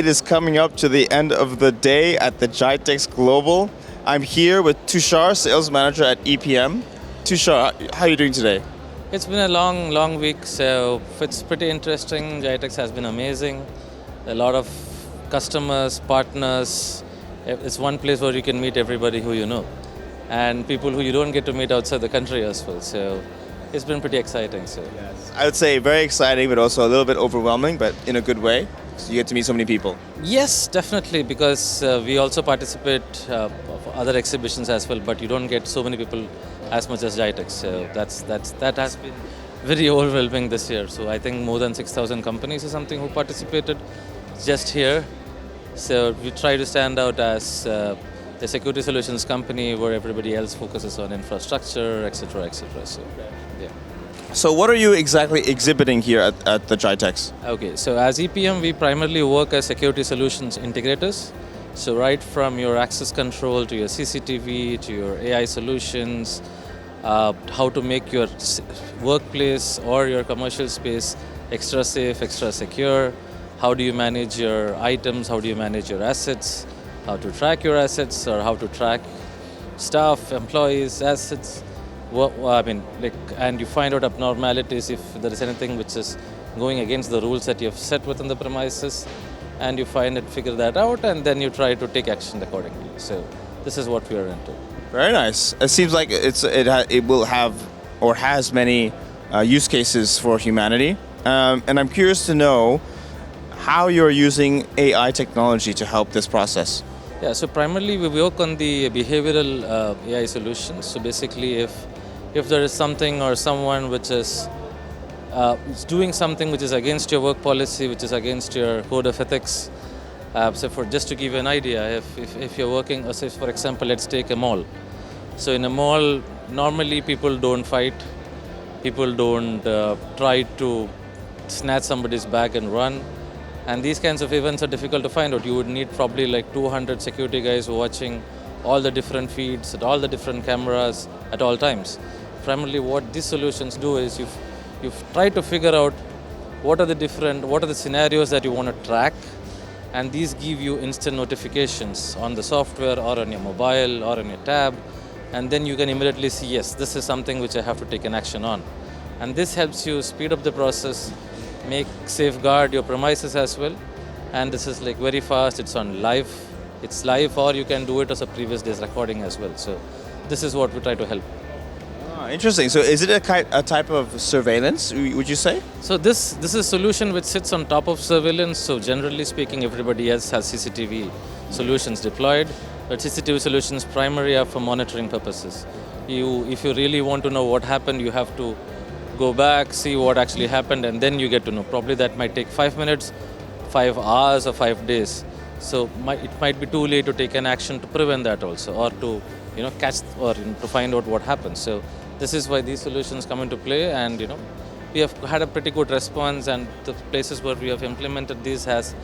it is coming up to the end of the day at the Gitex Global. I'm here with Tushar, Sales Manager at EPM. Tushar, how are you doing today? It's been a long week, so it's pretty interesting. Gitex has been amazing. A lot of customers, partners. It's one place where you can meet everybody who you know, and people who you don't get to meet outside the country as well. So it's been pretty exciting. So Yes. I would say very exciting, but also a little bit overwhelming, but in a good way. So you get to meet so many people. yes, definitely, because we also participate of other exhibitions as well, but you don't get so many people as much as Gitex. So that has been very overwhelming this year. So I think more than 6,000 companies or something who participated just here. So we try to stand out as a security solutions company where everybody else focuses on infrastructure, etc., etc. So, yeah. So what are you exactly exhibiting here at the Gitex? Okay, so as EPM, we primarily work as security solutions integrators. So right from your access control to your CCTV to your AI solutions, how to make your workplace or your commercial space extra safe, extra secure. How do you manage your items? How do you manage your assets? How to track your assets, or how to track staff, employees, assets. And you find out abnormalities if there is anything which is going against the rules that you have set within the premises, and you figure that out, and then you try to take action accordingly. So this is what we are into. Very nice. It seems like it will have or has many use cases for humanity. And I'm curious to know how you're using AI technology to help this process. Yeah, so primarily we work on the behavioral AI solutions. So basically, if there is something or someone which is doing something which is against your work policy, which is against your code of ethics, so just to give you an idea, if you're working, say for example, let's take a mall. So in a mall, normally people don't fight, people don't try to snatch somebody's bag and run. And these kinds of events are difficult to find out. You would need probably like 200 security guys watching all the different feeds at all the different cameras at all times. Primarily what these solutions do is you've tried to figure out what are the scenarios that you want to track, and these give you instant notifications on the software or on your mobile or on your tab, and then you can immediately see, yes, this is something which I have to take an action on. And this helps you speed up the process, safeguard your premises as well, and this is like very fast. It's live, or you can do it as a previous day's recording as well. So this is what we try to help. Interesting. So is it a type of surveillance, would you say? So this is a solution which sits on top of surveillance. So generally speaking, everybody else has CCTV solutions deployed, but CCTV solutions primarily are for monitoring purposes. If you really want to know what happened, you have to go back, see what actually happened, and then you get to know. Probably that might take 5 minutes, 5 hours, or 5 days. So it might be too late to take an action to prevent that also, or to catch or to find out what happens. So this is why these solutions come into play, and we have had a pretty good response, and the places where we have implemented these has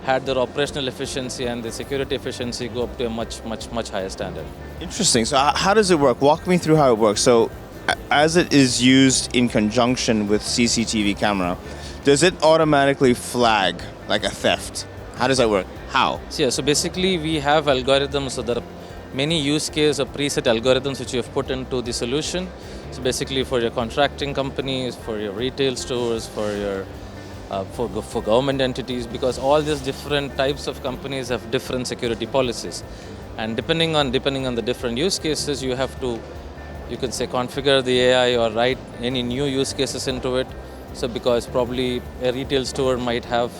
had their operational efficiency and the security efficiency go up to a much higher standard. Interesting. So how does it work? Walk me through how it works. So as it is used in conjunction with CCTV camera, does it automatically flag like a theft? How does that work? How? So basically we have algorithms. So there are many use case or preset algorithms which you have put into the solution. So basically for your contracting companies, for your retail stores, for your for government entities, because all these different types of companies have different security policies, and depending on the different use cases, you have to, you can say, configure the AI or write any new use cases into it. So because probably a retail store might have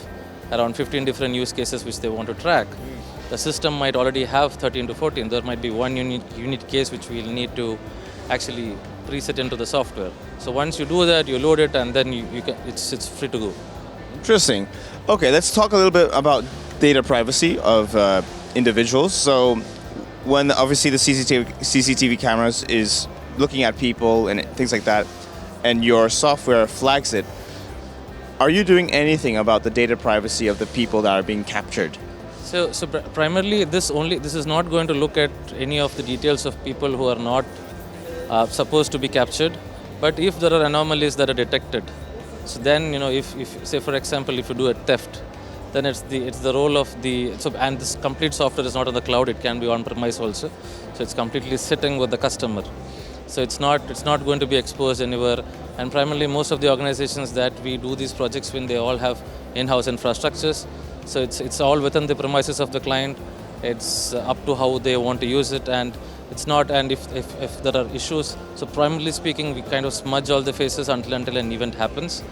around 15 different use cases which they want to track. The system might already have 13 to 14. There might be one unique case which we'll need to actually preset into the software. So once you do that, you load it, and then it's free to go. Interesting. Okay, let's talk a little bit about data privacy of individuals. So when obviously the CCTV cameras is looking at people and things like that, and your software flags it, are you doing anything about the data privacy of the people that are being captured? So primarily this is not going to look at any of the details of people who are not supposed to be captured. But if there are anomalies that are detected, so then if say for example if you do a theft, then it's the role of the and this complete software is not on the cloud. It can be on premise also, so it's completely sitting with the customer. So it's not going to be exposed anywhere. And primarily, most of the organizations that we do these projects when, they all have in-house infrastructures. So it's all within the premises of the client. It's up to how they want to use it, and it's not. And if there are issues, so primarily speaking, we kind of smudge all the faces until an event happens.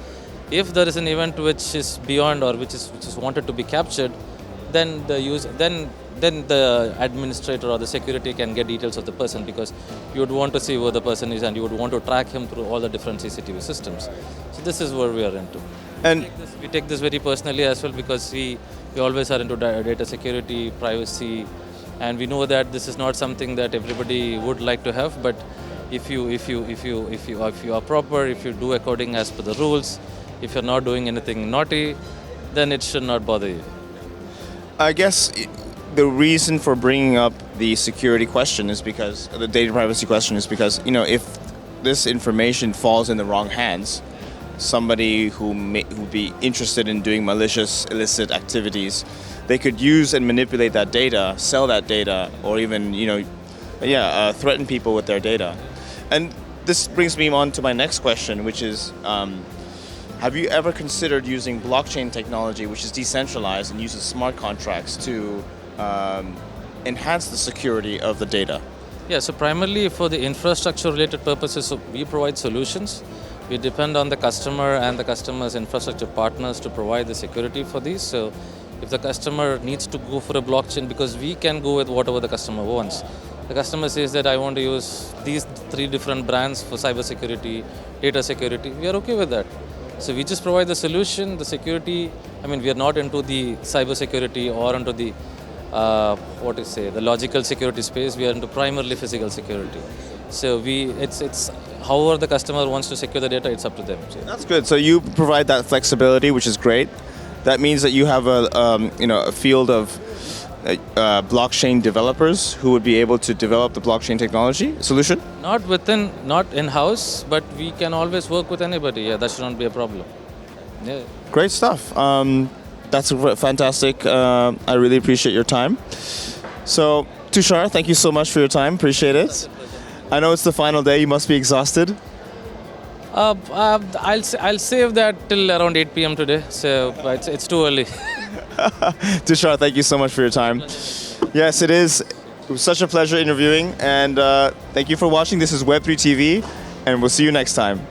If there is an event which is beyond or which is wanted to be captured, then then the administrator or the security can get details of the person, because you would want to see where the person is and you would want to track him through all the different CCTV systems. So this is where we are into. And We take this very personally as well, because we always are into data security, privacy, and we know that this is not something that everybody would like to have. But if you are proper, if you do according as per the rules, if you're not doing anything naughty, then it should not bother you. I guess the reason for bringing up the security question is because the data privacy question is because, if this information falls in the wrong hands, somebody who would be interested in doing malicious, illicit activities, they could use and manipulate that data, sell that data, or even, threaten people with their data. And this brings me on to my next question, which is, have you ever considered using blockchain technology, which is decentralized and uses smart contracts to enhance the security of the data? Yeah, so primarily for the infrastructure related purposes, so we provide solutions. We depend on the customer and the customer's infrastructure partners to provide the security for these. So if the customer needs to go for a blockchain, because we can go with whatever the customer wants. The customer says that I want to use these 3 different brands for cybersecurity, data security, we are okay with that. So we just provide the solution, the security. I mean, we are not into the cybersecurity or into the the logical security space. We are into primarily physical security. So it's however the customer wants to secure the data, it's up to them. That's good. So you provide that flexibility, which is great. That means that you have a field of blockchain developers who would be able to develop the blockchain technology solution? Not in-house, but we can always work with anybody. Yeah, that should not be a problem. Yeah. Great stuff. That's fantastic. I really appreciate your time. So, Tushar, thank you so much for your time. Appreciate it. I know it's the final day. You must be exhausted. I'll save that till around 8 p.m. today. So it's too early. Tushar, thank you so much for your time. Yes, it is. It was such a pleasure interviewing, and thank you for watching. This is Web3 TV, and we'll see you next time.